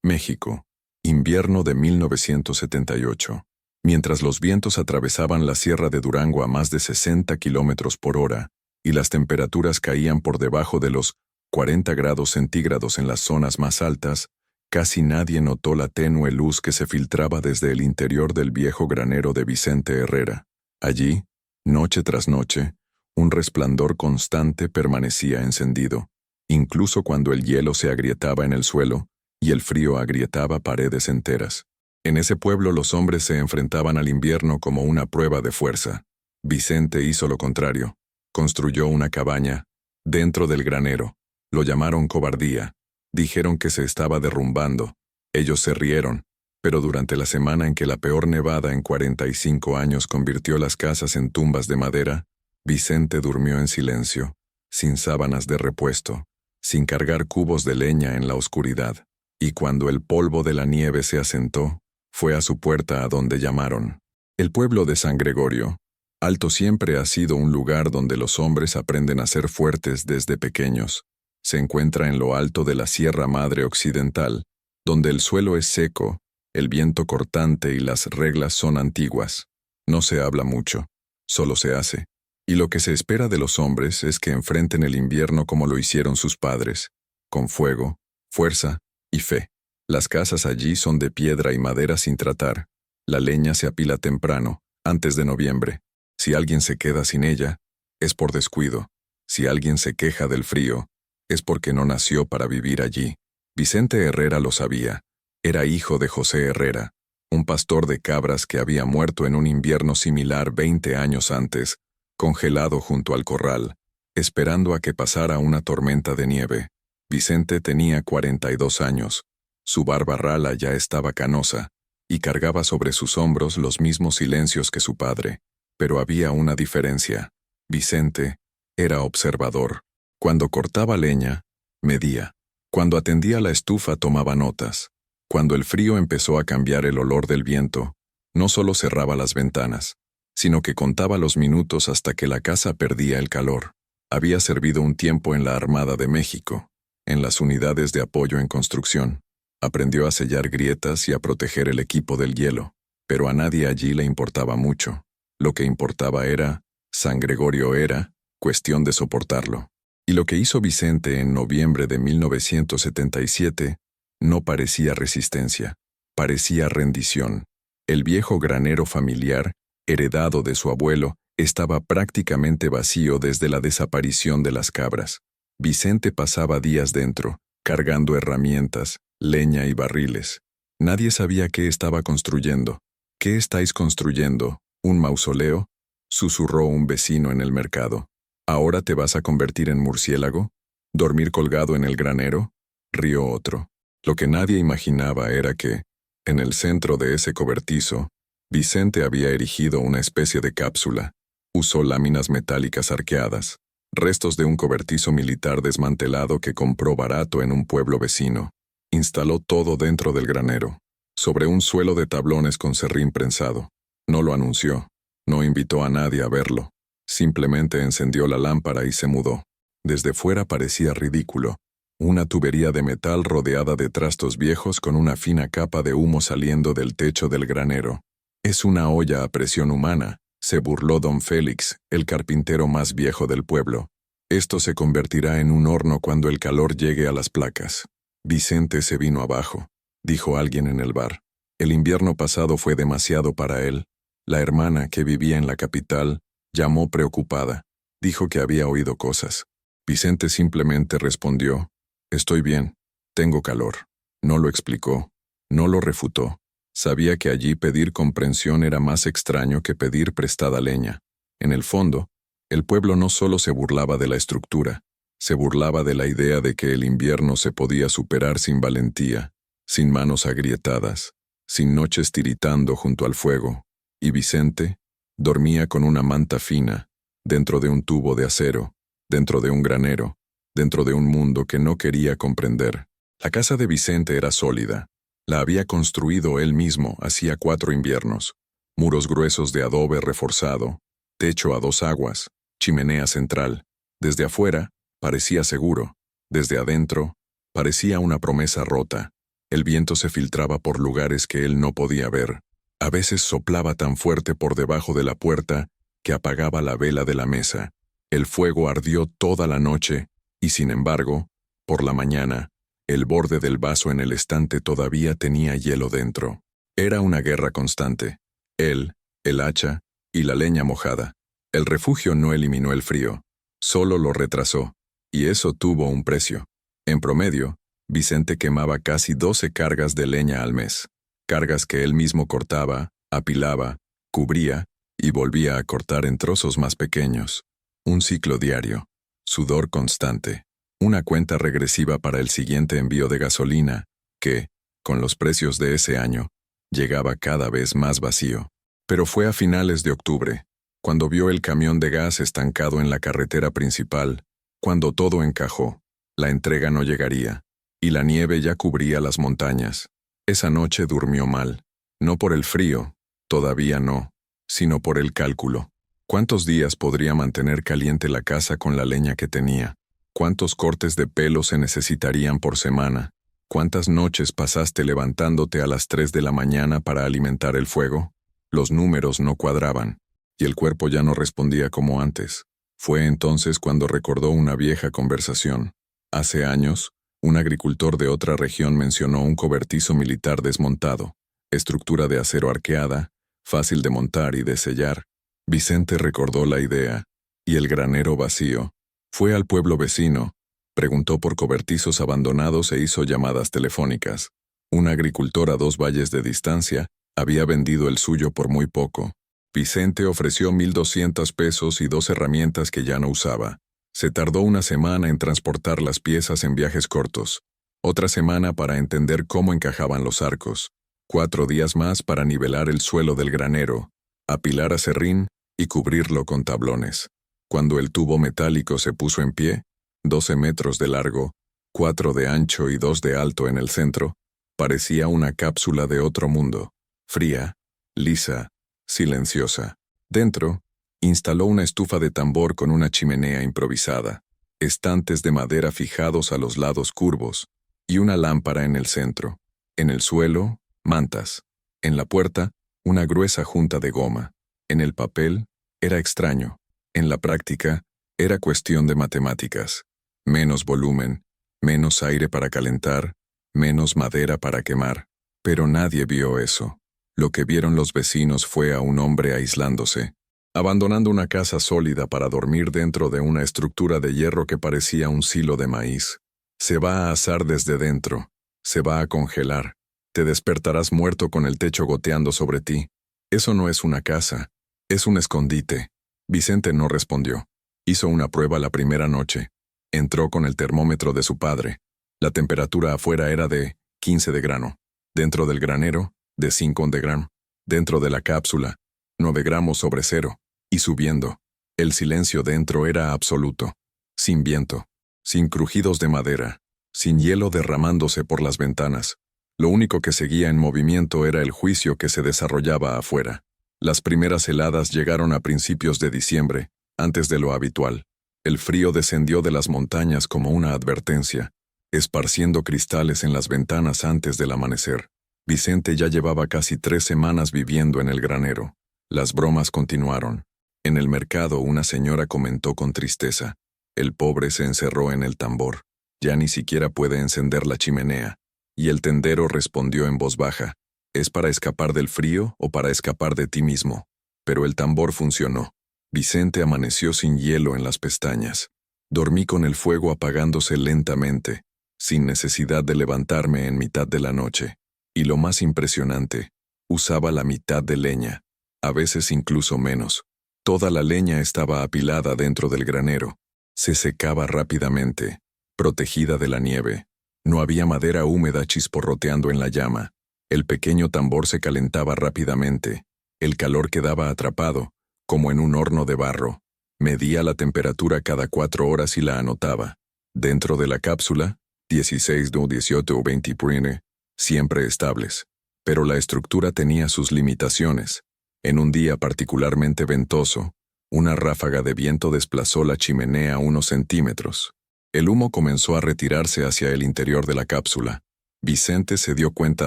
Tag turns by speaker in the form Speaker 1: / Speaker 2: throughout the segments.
Speaker 1: México. Invierno de 1978. Mientras los vientos atravesaban la Sierra de Durango a más de 60 kilómetros por hora y las temperaturas caían por debajo de los 40 grados centígrados en las zonas más altas, casi nadie notó la tenue luz que se filtraba desde el interior del viejo granero de Vicente Herrera. Allí, noche tras noche, un resplandor constante permanecía encendido, incluso cuando el hielo se agrietaba en el suelo y el frío agrietaba paredes enteras. En ese pueblo los hombres se enfrentaban al invierno como una prueba de fuerza. Vicente hizo lo contrario. Construyó una cabaña dentro del granero. Lo llamaron cobardía. Dijeron que se estaba derrumbando. Ellos se rieron, pero durante la semana en que la peor nevada en 45 años convirtió las casas en tumbas de madera, Vicente durmió en silencio, sin sábanas de repuesto, sin cargar cubos de leña en la oscuridad. Y cuando el polvo de la nieve se asentó, fue a su puerta a donde llamaron. El pueblo de San Gregorio, Alto, siempre ha sido un lugar donde los hombres aprenden a ser fuertes desde pequeños. Se encuentra en lo alto de la Sierra Madre Occidental, donde el suelo es seco, el viento cortante y las reglas son antiguas. No se habla mucho, solo se hace. Y lo que se espera de los hombres es que enfrenten el invierno como lo hicieron sus padres, con fuego, fuerza y fe. Las casas allí son de piedra y madera sin tratar. La leña se apila temprano, antes de noviembre. Si alguien se queda sin ella, es por descuido. Si alguien se queja del frío, es porque no nació para vivir allí. Vicente Herrera lo sabía. Era hijo de José Herrera, un pastor de cabras que había muerto en un invierno similar 20 años antes, congelado junto al corral, esperando a que pasara una tormenta de nieve. Vicente tenía 42 años. Su barba rala ya estaba canosa, y cargaba sobre sus hombros los mismos silencios que su padre. Pero había una diferencia. Vicente era observador. Cuando cortaba leña, medía. Cuando atendía la estufa, tomaba notas. Cuando el frío empezó a cambiar el olor del viento, no solo cerraba las ventanas, sino que contaba los minutos hasta que la casa perdía el calor. Había servido un tiempo en la Armada de México, en las unidades de apoyo en construcción. Aprendió a sellar grietas y a proteger el equipo del hielo, pero a nadie allí le importaba mucho. Lo que importaba era, San Gregorio era, cuestión de soportarlo. Y lo que hizo Vicente en noviembre de 1977 no parecía resistencia, parecía rendición. El viejo granero familiar, heredado de su abuelo, estaba prácticamente vacío desde la desaparición de las cabras. Vicente pasaba días dentro, cargando herramientas, leña y barriles. Nadie sabía qué estaba construyendo. ¿Qué estáis construyendo? ¿Un mausoleo?, susurró un vecino en el mercado. ¿Ahora te vas a convertir en murciélago? ¿Dormir colgado en el granero?, rió otro. Lo que nadie imaginaba era que, en el centro de ese cobertizo, Vicente había erigido una especie de cápsula. Usó láminas metálicas arqueadas, restos de un cobertizo militar desmantelado que compró barato en un pueblo vecino. Instaló todo dentro del granero, sobre un suelo de tablones con serrín prensado. No lo anunció, no invitó a nadie a verlo. Simplemente encendió la lámpara y se mudó. Desde fuera parecía ridículo. Una tubería de metal rodeada de trastos viejos con una fina capa de humo saliendo del techo del granero. Es una olla a presión humana, se burló don Félix, el carpintero más viejo del pueblo. Esto se convertirá en un horno cuando el calor llegue a las placas. Vicente se vino abajo, dijo alguien en el bar. El invierno pasado fue demasiado para él. La hermana, que vivía en la capital, llamó preocupada. Dijo que había oído cosas. Vicente simplemente respondió: «Estoy bien, tengo calor». No lo explicó, no lo refutó. Sabía que allí pedir comprensión era más extraño que pedir prestada leña. En el fondo, el pueblo no solo se burlaba de la estructura, se burlaba de la idea de que el invierno se podía superar sin valentía, sin manos agrietadas, sin noches tiritando junto al fuego. Y Vicente dormía con una manta fina, dentro de un tubo de acero, dentro de un granero, dentro de un mundo que no quería comprender. La casa de Vicente era sólida. La había construido él mismo hacía 4 inviernos. Muros gruesos de adobe reforzado, techo a 2 aguas, chimenea central. Desde afuera, parecía seguro. Desde adentro, parecía una promesa rota. El viento se filtraba por lugares que él no podía ver. A veces soplaba tan fuerte por debajo de la puerta que apagaba la vela de la mesa. El fuego ardió toda la noche y, sin embargo, por la mañana, el borde del vaso en el estante todavía tenía hielo dentro. Era una guerra constante. Él, el hacha y la leña mojada. El refugio no eliminó el frío, solo lo retrasó, y eso tuvo un precio. En promedio, Vicente quemaba casi 12 cargas de leña al mes, cargas que él mismo cortaba, apilaba, cubría y volvía a cortar en trozos más pequeños. Un ciclo diario, sudor constante, una cuenta regresiva para el siguiente envío de gasolina, que, con los precios de ese año, llegaba cada vez más vacío. Pero fue a finales de octubre, cuando vio el camión de gas estancado en la carretera principal, cuando todo encajó. La entrega no llegaría, y la nieve ya cubría las montañas. Esa noche durmió mal, no por el frío, todavía no, sino por el cálculo. ¿Cuántos días podría mantener caliente la casa con la leña que tenía? ¿Cuántos cortes de pelo se necesitarían por semana? ¿Cuántas noches pasaste levantándote a las 3 de la mañana para alimentar el fuego? Los números no cuadraban, y el cuerpo ya no respondía como antes. Fue entonces cuando recordó una vieja conversación. Hace años, un agricultor de otra región mencionó un cobertizo militar desmontado, estructura de acero arqueada, fácil de montar y de sellar. Vicente recordó la idea, y el granero vacío. Fue al pueblo vecino, preguntó por cobertizos abandonados e hizo llamadas telefónicas. Un agricultor a 2 valles de distancia había vendido el suyo por muy poco. Vicente ofreció 1,200 pesos y 2 herramientas que ya no usaba. Se tardó una semana en transportar las piezas en viajes cortos, otra semana para entender cómo encajaban los arcos, 4 días más para nivelar el suelo del granero, apilar aserrín y cubrirlo con tablones. Cuando el tubo metálico se puso en pie, 12 metros de largo, 4 de ancho y 2 de alto en el centro, parecía una cápsula de otro mundo, fría, lisa, silenciosa. Dentro, instaló una estufa de tambor con una chimenea improvisada, estantes de madera fijados a los lados curvos, y una lámpara en el centro. En el suelo, mantas. En la puerta, una gruesa junta de goma. En el papel, era extraño. En la práctica, era cuestión de matemáticas. Menos volumen, menos aire para calentar, menos madera para quemar. Pero nadie vio eso. Lo que vieron los vecinos fue a un hombre aislándose, abandonando una casa sólida para dormir dentro de una estructura de hierro que parecía un silo de maíz. Se va a asar desde dentro, se va a congelar, te despertarás muerto con el techo goteando sobre ti. Eso no es una casa, es un escondite. Vicente no respondió. Hizo una prueba la primera noche. Entró con el termómetro de su padre. La temperatura afuera era de 15 de grano. Dentro del granero, de 5 de gramo. Dentro de la cápsula, 9 gramos sobre cero, y subiendo. El silencio dentro era absoluto. Sin viento, sin crujidos de madera, sin hielo derramándose por las ventanas. Lo único que seguía en movimiento era el juicio que se desarrollaba afuera. Las primeras heladas llegaron a principios de diciembre, antes de lo habitual. El frío descendió de las montañas como una advertencia, esparciendo cristales en las ventanas antes del amanecer. Vicente ya llevaba casi 3 semanas viviendo en el granero. Las bromas continuaron. En el mercado una señora comentó con tristeza. El pobre se encerró en el tambor. Ya ni siquiera puede encender la chimenea. Y el tendero respondió en voz baja. ¿Es para escapar del frío o para escapar de ti mismo? Pero el tambor funcionó. Vicente amaneció sin hielo en las pestañas. Dormí con el fuego apagándose lentamente, sin necesidad de levantarme en mitad de la noche. Y lo más impresionante, usaba la mitad de leña, a veces incluso menos. Toda la leña estaba apilada dentro del granero. Se secaba rápidamente, protegida de la nieve. No había madera húmeda chisporroteando en la llama. El pequeño tambor se calentaba rápidamente. El calor quedaba atrapado, como en un horno de barro. Medía la temperatura cada 4 horas y la anotaba. Dentro de la cápsula, 16, 18 o 20 prine, siempre estables. Pero la estructura tenía sus limitaciones. En un día particularmente ventoso, una ráfaga de viento desplazó la chimenea unos centímetros. El humo comenzó a retirarse hacia el interior de la cápsula. Vicente se dio cuenta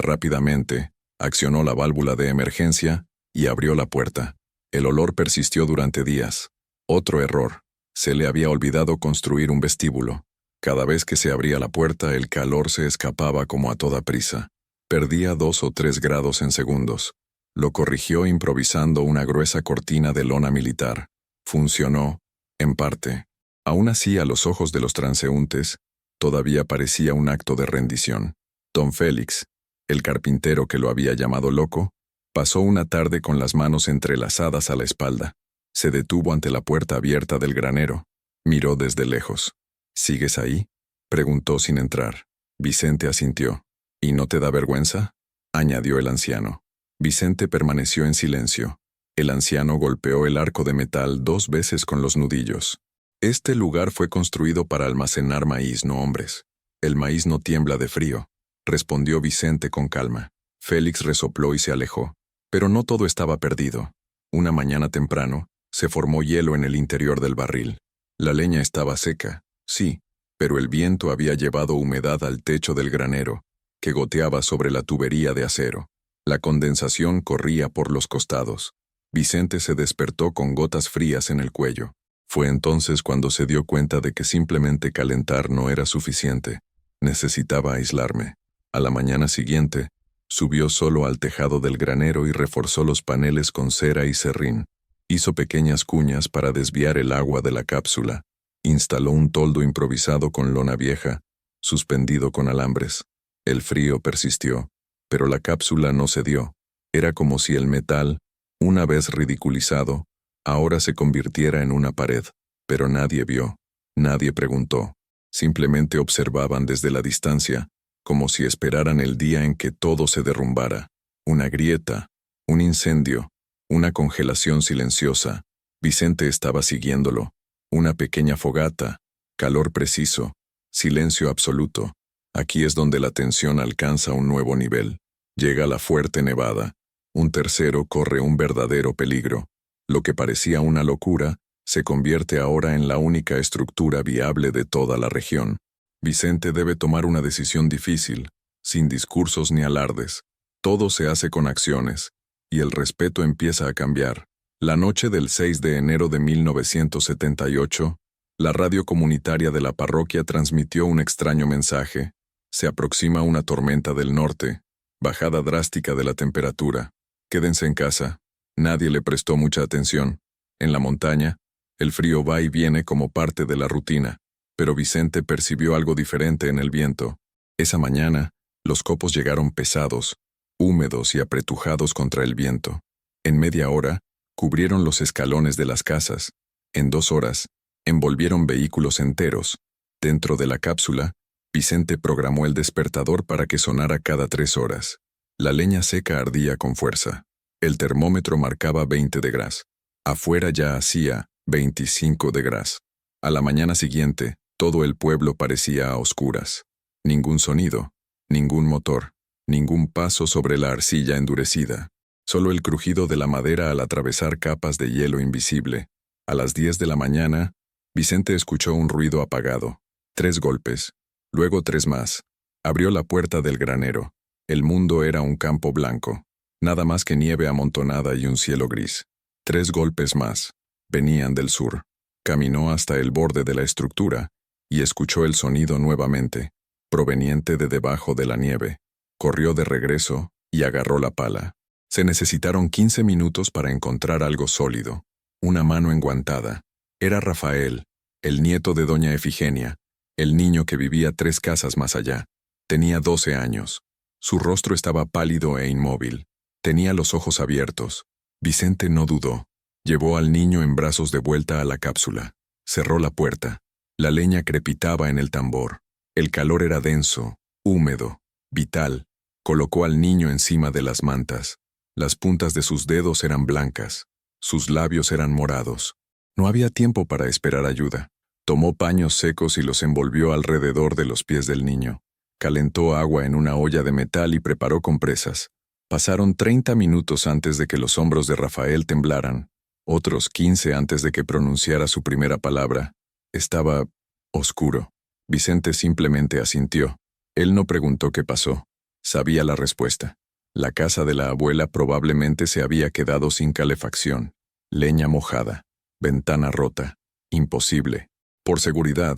Speaker 1: rápidamente, accionó la válvula de emergencia y abrió la puerta. El olor persistió durante días. Otro error. Se le había olvidado construir un vestíbulo. Cada vez que se abría la puerta, el calor se escapaba como a toda prisa. Perdía 2 o 3 grados en segundos. Lo corrigió improvisando una gruesa cortina de lona militar. Funcionó, en parte. Aún así, a los ojos de los transeúntes, todavía parecía un acto de rendición. Don Félix, el carpintero que lo había llamado loco, pasó una tarde con las manos entrelazadas a la espalda. Se detuvo ante la puerta abierta del granero. Miró desde lejos. ¿Sigues ahí?, preguntó sin entrar. Vicente asintió. ¿Y no te da vergüenza?, añadió el anciano. Vicente permaneció en silencio. El anciano golpeó el arco de metal 2 veces con los nudillos. Este lugar fue construido para almacenar maíz, no hombres. El maíz no tiembla de frío, respondió Vicente con calma. Félix resopló y se alejó. Pero no todo estaba perdido. Una mañana temprano, se formó hielo en el interior del barril. La leña estaba seca, sí, pero el viento había llevado humedad al techo del granero, que goteaba sobre la tubería de acero. La condensación corría por los costados. Vicente se despertó con gotas frías en el cuello. Fue entonces cuando se dio cuenta de que simplemente calentar no era suficiente. Necesitaba aislarme. A la mañana siguiente, subió solo al tejado del granero y reforzó los paneles con cera y serrín. Hizo pequeñas cuñas para desviar el agua de la cápsula. Instaló un toldo improvisado con lona vieja, suspendido con alambres. El frío persistió, pero la cápsula no cedió. Era como si el metal, una vez ridiculizado, ahora se convirtiera en una pared. Pero nadie vio, nadie preguntó. Simplemente observaban desde la distancia, como si esperaran el día en que todo se derrumbara. Una grieta, un incendio, una congelación silenciosa. Vicente estaba siguiéndolo. Una pequeña fogata, calor preciso, silencio absoluto. Aquí es donde la tensión alcanza un nuevo nivel. Llega la fuerte nevada. Un tercero corre un verdadero peligro. Lo que parecía una locura, se convierte ahora en la única estructura viable de toda la región. Vicente debe tomar una decisión difícil, sin discursos ni alardes. Todo se hace con acciones, y el respeto empieza a cambiar. La noche del 6 de enero de 1978, la radio comunitaria de la parroquia transmitió un extraño mensaje. Se aproxima una tormenta del norte, bajada drástica de la temperatura. Quédense en casa. Nadie le prestó mucha atención. En la montaña, el frío va y viene como parte de la rutina, pero Vicente percibió algo diferente en el viento. Esa mañana, los copos llegaron pesados, húmedos y apretujados contra el viento. En media hora, cubrieron los escalones de las casas. En 2 horas, envolvieron vehículos enteros. Dentro de la cápsula, Vicente programó el despertador para que sonara cada 3 horas. La leña seca ardía con fuerza. El termómetro marcaba 20 degrees. Afuera ya hacía 25 degrees. A la mañana siguiente, todo el pueblo parecía a oscuras. Ningún sonido, ningún motor, ningún paso sobre la arcilla endurecida. Solo el crujido de la madera al atravesar capas de hielo invisible. A las 10 de la mañana, Vicente escuchó un ruido apagado. 3 golpes. Luego 3 más. Abrió la puerta del granero. El mundo era un campo blanco. Nada más que nieve amontonada y un cielo gris. 3 golpes más. Venían del sur. Caminó hasta el borde de la estructura y escuchó el sonido nuevamente, proveniente de debajo de la nieve. Corrió de regreso y agarró la pala. Se necesitaron 15 minutos para encontrar algo sólido. Una mano enguantada. Era Rafael, el nieto de doña Efigenia, el niño que vivía 3 casas más allá. Tenía 12 años. Su rostro estaba pálido e inmóvil. Tenía los ojos abiertos. Vicente no dudó. Llevó al niño en brazos de vuelta a la cápsula. Cerró la puerta. La leña crepitaba en el tambor. El calor era denso, húmedo, vital. Colocó al niño encima de las mantas. Las puntas de sus dedos eran blancas. Sus labios eran morados. No había tiempo para esperar ayuda. Tomó paños secos y los envolvió alrededor de los pies del niño. Calentó agua en una olla de metal y preparó compresas. Pasaron 30 minutos antes de que los hombros de Rafael temblaran. Otros 15 antes de que pronunciara su primera palabra. Estaba oscuro. Vicente simplemente asintió. Él no preguntó qué pasó. Sabía la respuesta. La casa de la abuela probablemente se había quedado sin calefacción. Leña mojada. Ventana rota. Imposible. Por seguridad,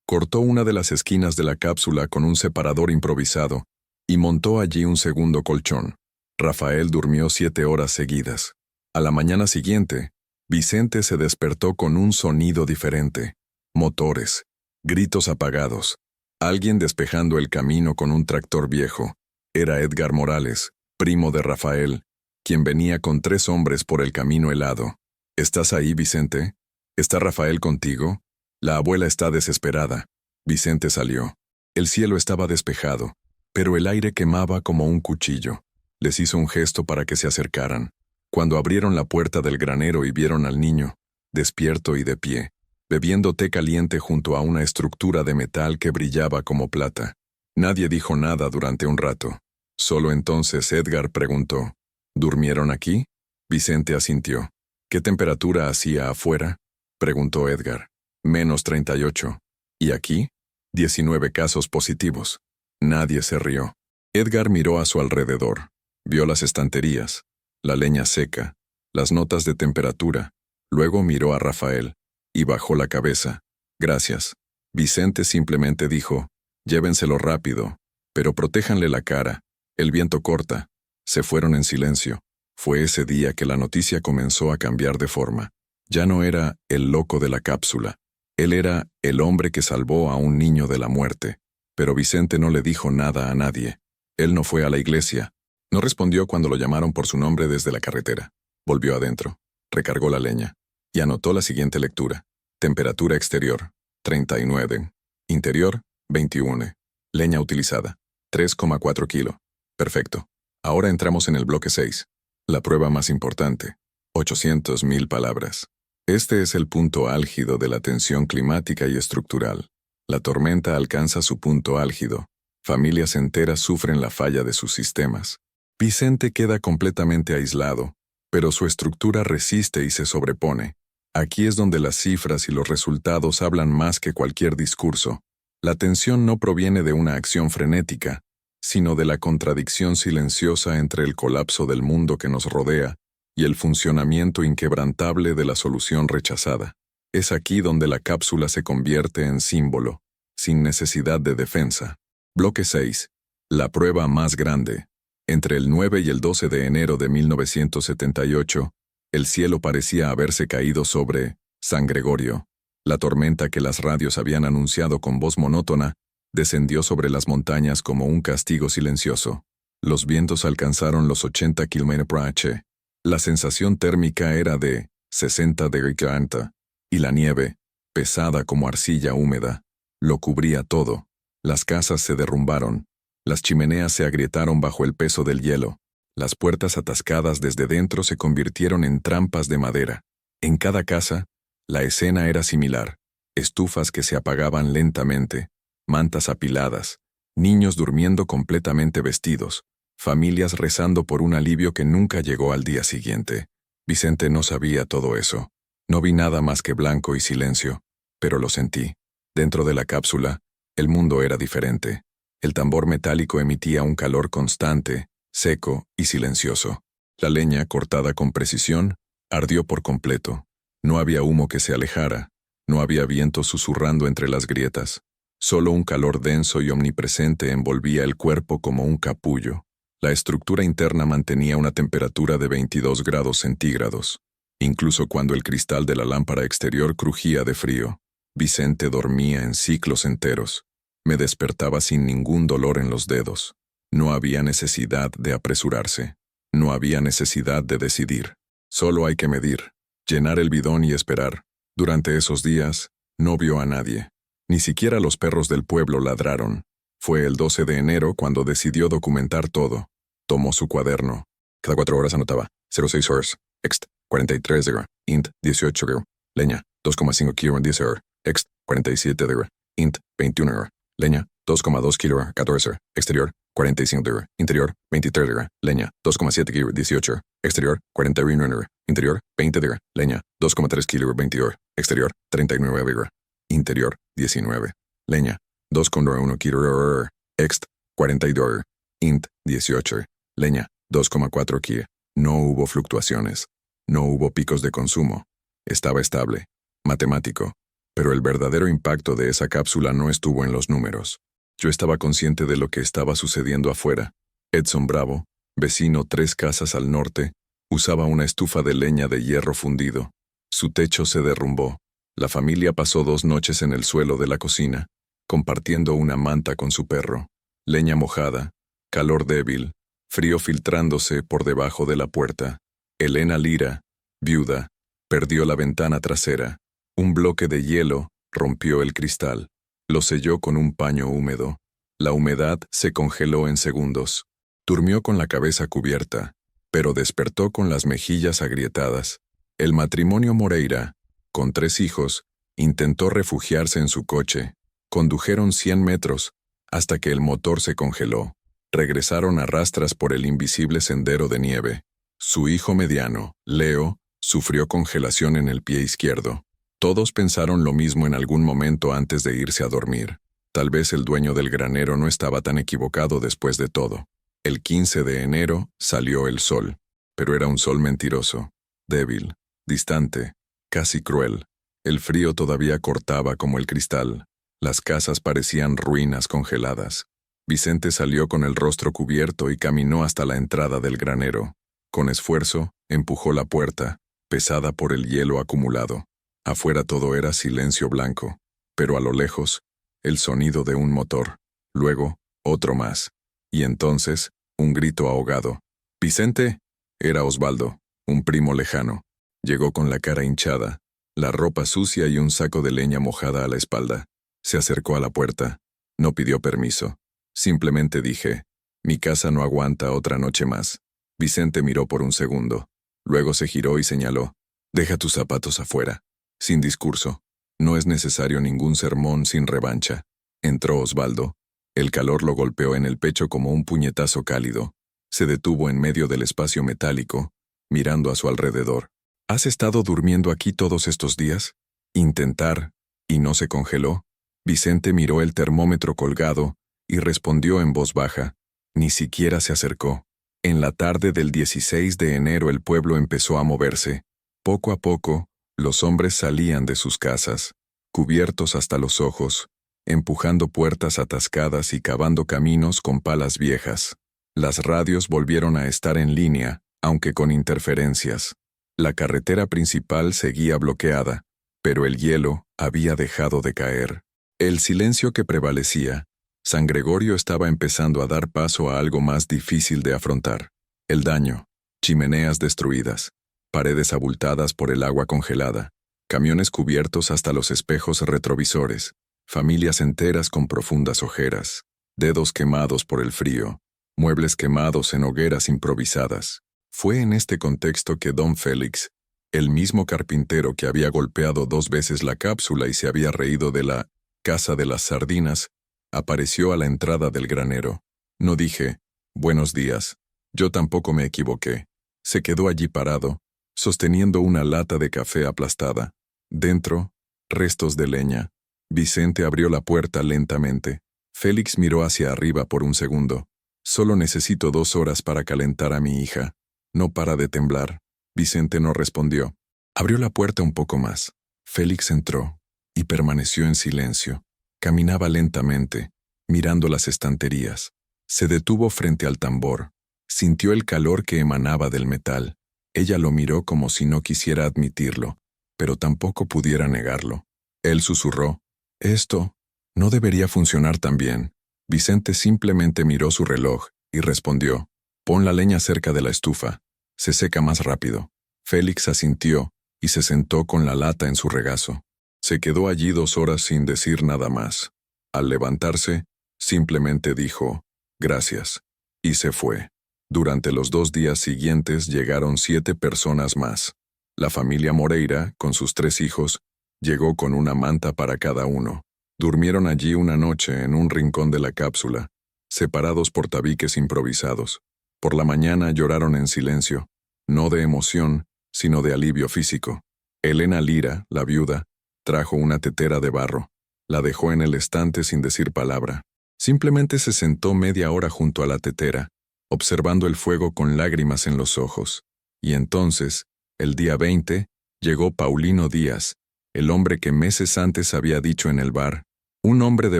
Speaker 1: cortó una de las esquinas de la cápsula con un separador improvisado y montó allí un segundo colchón. Rafael durmió 7 horas seguidas. A la mañana siguiente, Vicente se despertó con un sonido diferente. Motores. Gritos apagados. Alguien despejando el camino con un tractor viejo. Era Edgar Morales, primo de Rafael, quien venía con 3 hombres por el camino helado. ¿Estás ahí, Vicente? ¿Está Rafael contigo? La abuela está desesperada. Vicente salió. El cielo estaba despejado, pero el aire quemaba como un cuchillo. Les hizo un gesto para que se acercaran. Cuando abrieron la puerta del granero y vieron al niño, despierto y de pie, bebiendo té caliente junto a una estructura de metal que brillaba como plata. Nadie dijo nada durante un rato. Solo entonces Edgar preguntó, ¿durmieron aquí? Vicente asintió. ¿Qué temperatura hacía afuera? Preguntó Edgar. -38. ¿Y aquí? 19 casos positivos. Nadie se rió. Edgar miró a su alrededor. Vio las estanterías, la leña seca, las notas de temperatura. Luego miró a Rafael y bajó la cabeza. Gracias. Vicente simplemente dijo, llévenselo rápido, pero protéjanle la cara. El viento corta. Se fueron en silencio. Fue ese día que la noticia comenzó a cambiar de forma. Ya no era el loco de la cápsula. Él era el hombre que salvó a un niño de la muerte. Pero Vicente no le dijo nada a nadie. Él no fue a la iglesia. No respondió cuando lo llamaron por su nombre desde la carretera. Volvió adentro. Recargó la leña. Y anotó la siguiente lectura. Temperatura exterior, 39. Interior, 21. Leña utilizada, 3,4 kilo. Perfecto. Ahora entramos en el bloque 6. La prueba más importante. 800.000 palabras. Este es el punto álgido de la tensión climática y estructural. La tormenta alcanza su punto álgido. Familias enteras sufren la falla de sus sistemas. Vicente queda completamente aislado, pero su estructura resiste y se sobrepone. Aquí es donde las cifras y los resultados hablan más que cualquier discurso. La tensión no proviene de una acción frenética, sino de la contradicción silenciosa entre el colapso del mundo que nos rodea y el funcionamiento inquebrantable de la solución rechazada. Es aquí donde la cápsula se convierte en símbolo, sin necesidad de defensa. Bloque 6. La prueba más grande. Entre el 9 y el 12 de enero de 1978, el cielo parecía haberse caído sobre San Gregorio. La tormenta que las radios habían anunciado con voz monótona descendió sobre las montañas como un castigo silencioso. Los vientos alcanzaron los 80 km/h. La sensación térmica era de 60 °C, y la nieve, pesada como arcilla húmeda, lo cubría todo. Las casas se derrumbaron. Las chimeneas se agrietaron bajo el peso del hielo. Las puertas atascadas desde dentro se convirtieron en trampas de madera. En cada casa, la escena era similar. Estufas que se apagaban lentamente, mantas apiladas, niños durmiendo completamente vestidos, familias rezando por un alivio que nunca llegó al día siguiente. Vicente no sabía todo eso. No vi nada más que blanco y silencio, pero lo sentí. Dentro de la cápsula, el mundo era diferente. El tambor metálico emitía un calor constante, seco y silencioso. La leña, cortada con precisión, ardió por completo. No había humo que se alejara, no había viento susurrando entre las grietas. Solo un calor denso y omnipresente envolvía el cuerpo como un capullo. La estructura interna mantenía una temperatura de 22 grados centígrados, incluso cuando el cristal de la lámpara exterior crujía de frío. Vicente dormía en ciclos enteros. Me despertaba sin ningún dolor en los dedos. No había necesidad de apresurarse. No había necesidad de decidir. Solo hay que medir, llenar el bidón y esperar. Durante esos días, no vio a nadie. Ni siquiera los perros del pueblo ladraron. Fue el 12 de enero cuando decidió documentar todo. Tomó su cuaderno. Cada 4 horas anotaba. 06 horas. Ext. 43 de int. 18 de leña. 2,5 kilo en 10 horas. Ext. 47 de int. 21 horas. Leña. 2,2 kilo 14. Exterior. 45 de interior. 23 de leña. 2,7 kilo 18. Exterior. 41 de interior. 20 de leña. 2,3 kilo 22. Exterior. 39 de interior. 19. Leña. 2,1 kilo Ext, 42. Int, 18. Leña, 2,4 kg. No hubo fluctuaciones. No hubo picos de consumo. Estaba estable. Matemático. Pero el verdadero impacto de esa cápsula no estuvo en los números. Yo estaba consciente de lo que estaba sucediendo afuera. Edson Bravo, vecino 3 casas al norte, usaba una estufa de leña de hierro fundido. Su techo se derrumbó. La familia pasó 2 noches en el suelo de la cocina, compartiendo una manta con su perro. Leña mojada, calor débil, frío filtrándose por debajo de la puerta. Elena Lira, viuda, perdió la ventana trasera. Un bloque de hielo rompió el cristal. Lo selló con un paño húmedo. La humedad se congeló en segundos. Durmió con la cabeza cubierta, pero despertó con las mejillas agrietadas. El matrimonio Moreira, con 3 hijos, intentó refugiarse en su coche. Condujeron 100 metros, hasta que el motor se congeló. Regresaron a rastras por el invisible sendero de nieve. Su hijo mediano, Leo, sufrió congelación en el pie izquierdo. Todos pensaron lo mismo en algún momento antes de irse a dormir. Tal vez el dueño del granero no estaba tan equivocado después de todo. El 15 de enero salió el sol, pero era un sol mentiroso, débil, distante, casi cruel. El frío todavía cortaba como el cristal. Las casas parecían ruinas congeladas. Vicente salió con el rostro cubierto y caminó hasta la entrada del granero. Con esfuerzo, empujó la puerta, pesada por el hielo acumulado. Afuera todo era silencio blanco, pero a lo lejos, el sonido de un motor. Luego, otro más. Y entonces, un grito ahogado. «¡Vicente!». Era Osvaldo, un primo lejano. Llegó con la cara hinchada, la ropa sucia y un saco de leña mojada a la espalda. Se acercó a la puerta. No pidió permiso. Simplemente dije, «Mi casa no aguanta otra noche más». Vicente miró por un segundo. Luego se giró y señaló, «Deja tus zapatos afuera». Sin discurso. No es necesario ningún sermón sin revancha. Entró Osvaldo. El calor lo golpeó en el pecho como un puñetazo cálido. Se detuvo en medio del espacio metálico, mirando a su alrededor. ¿Has estado durmiendo aquí todos estos días? Intentar, y no se congeló. Vicente miró el termómetro colgado y respondió en voz baja. Ni siquiera se acercó. En la tarde del 16 de enero el pueblo empezó a moverse. Poco a poco, los hombres salían de sus casas, cubiertos hasta los ojos, empujando puertas atascadas y cavando caminos con palas viejas. Las radios volvieron a estar en línea, aunque con interferencias. La carretera principal seguía bloqueada, pero el hielo había dejado de caer. El silencio que prevalecía, San Gregorio estaba empezando a dar paso a algo más difícil de afrontar. El daño, chimeneas destruidas, paredes abultadas por el agua congelada, camiones cubiertos hasta los espejos retrovisores, familias enteras con profundas ojeras, dedos quemados por el frío, muebles quemados en hogueras improvisadas. Fue en este contexto que don Félix, el mismo carpintero que había golpeado 2 veces la cápsula y se había reído de la casa de las sardinas, apareció a la entrada del granero. No dije, «Buenos días». Yo tampoco me equivoqué. Se quedó allí parado, sosteniendo una lata de café aplastada. Dentro, restos de leña. Vicente abrió la puerta lentamente. Félix miró hacia arriba por un segundo. «Solo necesito 2 horas para calentar a mi hija. No para de temblar». Vicente no respondió. Abrió la puerta un poco más. Félix entró y permaneció en silencio. Caminaba lentamente, mirando las estanterías. Se detuvo frente al tambor. Sintió el calor que emanaba del metal. Ella lo miró como si no quisiera admitirlo, pero tampoco pudiera negarlo. Él susurró, «Esto no debería funcionar tan bien». Vicente simplemente miró su reloj y respondió, «Pon la leña cerca de la estufa. Se seca más rápido». Félix asintió y se sentó con la lata en su regazo. Se quedó allí 2 horas sin decir nada más. Al levantarse, simplemente dijo, «Gracias», y se fue. Durante los 2 días siguientes llegaron 7 personas más. La familia Moreira, con sus 3 hijos, llegó con una manta para cada uno. Durmieron allí una noche en un rincón de la cápsula, separados por tabiques improvisados. Por la mañana lloraron en silencio, no de emoción, sino de alivio físico. Elena Lira, la viuda, trajo una tetera de barro. La dejó en el estante sin decir palabra. Simplemente se sentó media hora junto a la tetera, observando el fuego con lágrimas en los ojos. Y entonces, el día 20, llegó Paulino Díaz, el hombre que meses antes había dicho en el bar: un hombre de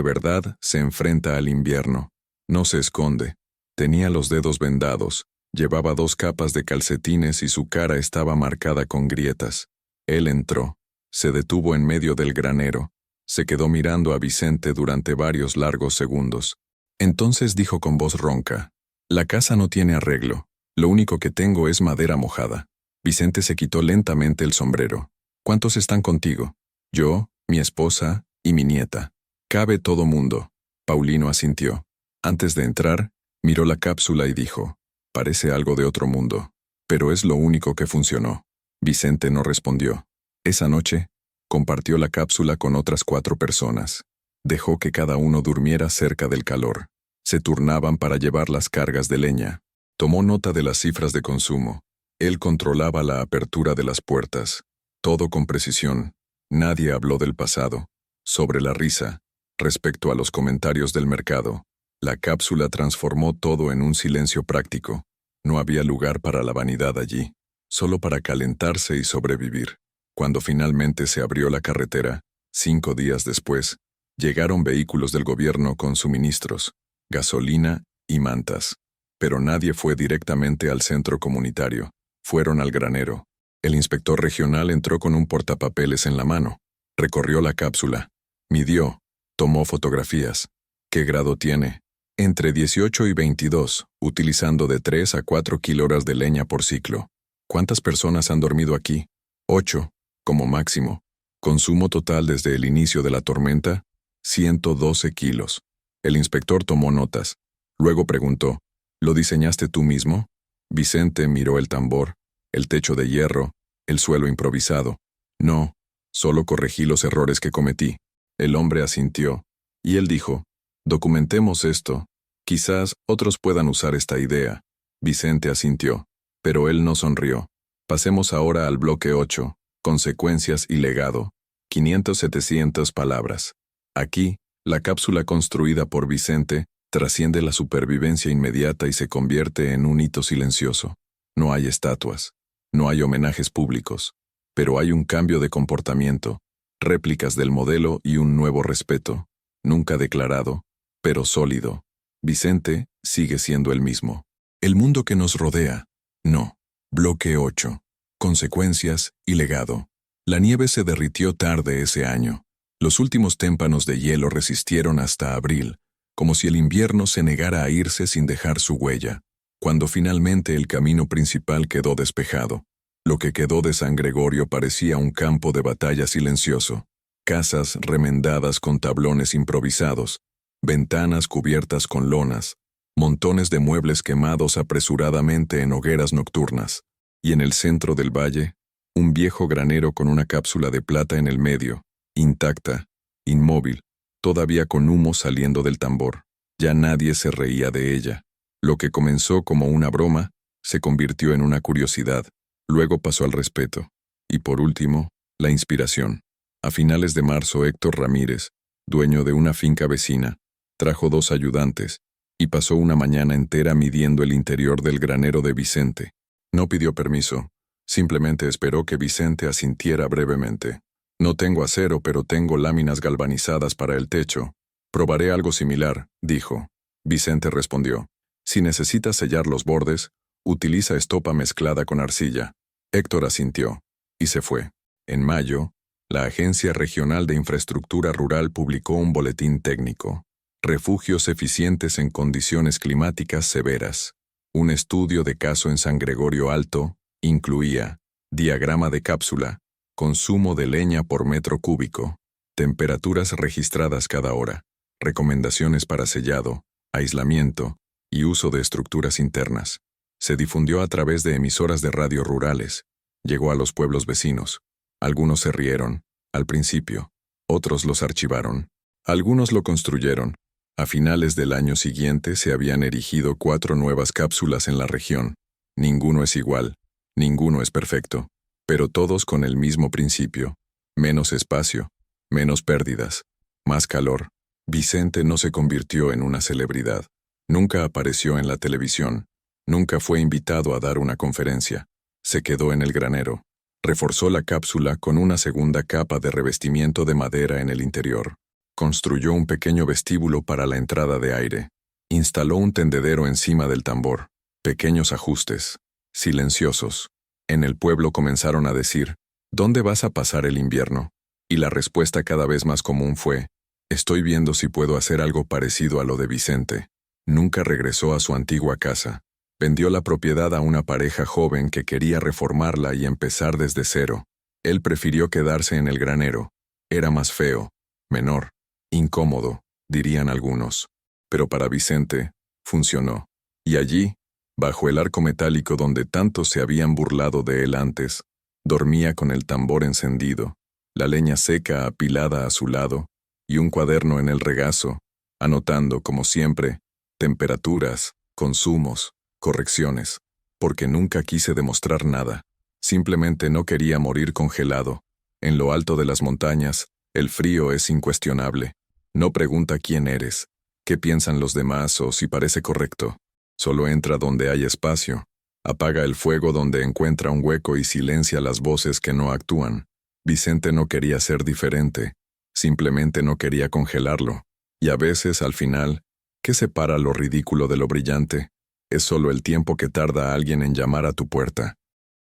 Speaker 1: verdad se enfrenta al invierno. No se esconde. Tenía los dedos vendados, llevaba 2 capas de calcetines y su cara estaba marcada con grietas. Él entró, se detuvo en medio del granero, se quedó mirando a Vicente durante varios largos segundos. Entonces dijo con voz ronca: la casa no tiene arreglo, lo único que tengo es madera mojada. Vicente se quitó lentamente el sombrero. ¿Cuántos están contigo? Yo, mi esposa y mi nieta. Cabe todo mundo. Paulino asintió. Antes de entrar, miró la cápsula y dijo: parece algo de otro mundo, pero es lo único que funcionó. Vicente no respondió. Esa noche, compartió la cápsula con otras 4 personas. Dejó que cada uno durmiera cerca del calor. Se turnaban para llevar las cargas de leña. Tomó nota de las cifras de consumo. Él controlaba la apertura de las puertas. Todo con precisión. Nadie habló del pasado. Sobre la risa. Respecto a los comentarios del mercado. La cápsula transformó todo en un silencio práctico. No había lugar para la vanidad allí. Solo para calentarse y sobrevivir. Cuando finalmente se abrió la carretera, 5 días después, llegaron vehículos del gobierno con suministros, gasolina y mantas. Pero nadie fue directamente al centro comunitario. Fueron al granero. El inspector regional entró con un portapapeles en la mano. Recorrió la cápsula. Midió. Tomó fotografías. ¿Qué grado tiene? Entre 18 y 22, utilizando de 3 a 4 kiloras de leña por ciclo. ¿Cuántas personas han dormido aquí? 8, como máximo. Consumo total desde el inicio de la tormenta, 112 kilos. El inspector tomó notas. Luego preguntó: ¿lo diseñaste tú mismo? Vicente miró el tambor, el techo de hierro, el suelo improvisado. No, solo corregí los errores que cometí. El hombre asintió, y él dijo: documentemos esto. Quizás otros puedan usar esta idea. Vicente asintió, pero él no sonrió. Pasemos ahora al bloque 8, consecuencias y legado. 500-700 palabras. Aquí, la cápsula construida por Vicente trasciende la supervivencia inmediata y se convierte en un hito silencioso. No hay estatuas, no hay homenajes públicos, pero hay un cambio de comportamiento, réplicas del modelo y un nuevo respeto, nunca declarado, pero sólido. Vicente sigue siendo el mismo. El mundo que nos rodea, no. Bloque 8. Consecuencias y legado. La nieve se derritió tarde ese año. Los últimos témpanos de hielo resistieron hasta abril, como si el invierno se negara a irse sin dejar su huella. Cuando finalmente el camino principal quedó despejado, lo que quedó de San Gregorio parecía un campo de batalla silencioso. Casas remendadas con tablones improvisados, ventanas cubiertas con lonas, montones de muebles quemados apresuradamente en hogueras nocturnas, y en el centro del valle, un viejo granero con una cápsula de plata en el medio, intacta, inmóvil, todavía con humo saliendo del tambor. Ya nadie se reía de ella. Lo que comenzó como una broma, se convirtió en una curiosidad, luego pasó al respeto, y por último, la inspiración. A finales de marzo, Héctor Ramírez, dueño de una finca vecina, trajo 2 ayudantes, y pasó una mañana entera midiendo el interior del granero de Vicente. No pidió permiso, simplemente esperó que Vicente asintiera brevemente. No tengo acero, pero tengo láminas galvanizadas para el techo. Probaré algo similar, dijo. Vicente respondió: si necesitas sellar los bordes, utiliza estopa mezclada con arcilla. Héctor asintió, y se fue. En mayo, la Agencia Regional de Infraestructura Rural publicó un boletín técnico: refugios eficientes en condiciones climáticas severas. Un estudio de caso en San Gregorio Alto incluía diagrama de cápsula, consumo de leña por metro cúbico, temperaturas registradas cada hora, recomendaciones para sellado, aislamiento y uso de estructuras internas. Se difundió a través de emisoras de radio rurales. Llegó a los pueblos vecinos. Algunos se rieron, al principio. Otros los archivaron. Algunos lo construyeron. A finales del año siguiente se habían erigido 4 nuevas cápsulas en la región. Ninguno es igual, ninguno es perfecto, pero todos con el mismo principio: menos espacio, menos pérdidas, más calor, Vicente no se convirtió en una celebridad. Nunca apareció en la televisión. Nunca fue invitado a dar una conferencia. Se quedó en el granero. Reforzó la cápsula con una segunda capa de revestimiento de madera en el interior. Construyó un pequeño vestíbulo para la entrada de aire. Instaló un tendedero encima del tambor. Pequeños ajustes. Silenciosos. En el pueblo comenzaron a decir, ¿dónde vas a pasar el invierno? Y la respuesta cada vez más común fue, estoy viendo si puedo hacer algo parecido a lo de Vicente. Nunca regresó a su antigua casa. Vendió la propiedad a una pareja joven que quería reformarla y empezar desde cero. Él prefirió quedarse en el granero. Era más feo, menor, incómodo, dirían algunos. Pero para Vicente, funcionó. Y allí, bajo el arco metálico donde tantos se habían burlado de él antes, dormía con el tambor encendido, la leña seca apilada a su lado, y un cuaderno en el regazo, anotando, como siempre, temperaturas, consumos, correcciones, porque nunca quise demostrar nada. Simplemente no quería morir congelado. En lo alto de las montañas, el frío es incuestionable. No pregunta quién eres, qué piensan los demás o si parece correcto. Solo entra donde hay espacio. Apaga el fuego donde encuentra un hueco y silencia las voces que no actúan. Vicente no quería ser diferente. Simplemente no quería congelarlo. Y a veces, al final, ¿qué separa lo ridículo de lo brillante? Es solo el tiempo que tarda alguien en llamar a tu puerta.